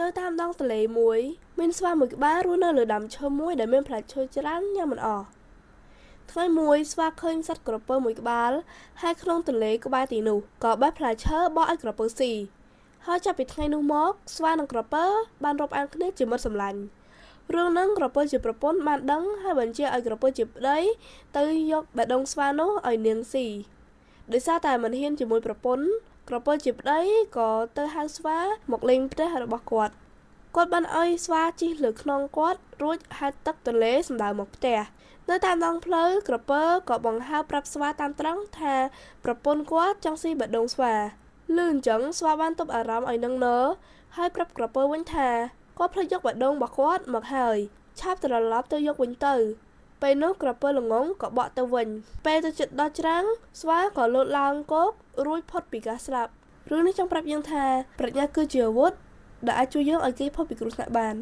នៅតាមដងទន្លេមួយមានស្វាមួយក្បាលរស់នៅលើដើមឈើមួយដែលមានផ្លែឈើច្រើនញ៉ាំមិនអស់ថ្ងៃមួយស្វាឃើញសត្វក្រពើមួយក្បាលហើយក្នុងទន្លេក្បែរទីនោះក៏បេះផ្លែឈើបោះឲ្យក្រពើស៊ីហើយចាប់ពីថ្ងៃនោះមកស្វានិងក្រពើបានរាប់អានគ្នាជាមិត្តសម្លាញ់រឿងហ្នឹងក្រពើជាប្រពន្ធបានដឹងហើយបញ្ជាឲ្យក្រពើជាប្តីទៅយកបេះដូងស្វានោះឲ្យនាងស៊ីដោយសារតែមិនហ៊ានជាមួយប្រពន្ធក្រពើជាប្តីក៏ទៅហៅស្វាមកលេងផ្ទះរបស់គាត់បានឲ្យស្វាជិះលើខ្នងគាត់រួចហែលទឹកទន្លេសម្ដៅមកផ្ទះនៅតាមដងផ្លូវក្រពើក៏បង្ហើបប្រាប់ស្វាតាមត្រង់ថាប្រពន្ធគាត់ចង់ស៊ីបេះដូងស្វាលឺអញ្ចឹងស្វាបានទប់អារម្មណ៍ឲ្យនឹងនរហើយប្រាប់ក្រពើវិញថាគាត់ភ្លេចយកបេះដូងរបស់គាត់មកហើយឆាប់ត្រឡប់ទៅយកវិញទៅពេលនោះក្រពើល្ងងក៏បក់ទៅវិញពេលទៅជិតដល់ច្រាំងស្វាក៏លោតឡើងគោករួចផុតពីការស្លាប់រឿងនេះចង់ប្រាប់យើងថាប្រាជ្ញាគឺជាអាវុធដែលអាចជួយយើងឲ្យគេផុតពីគ្រោះថ្នាក់បាន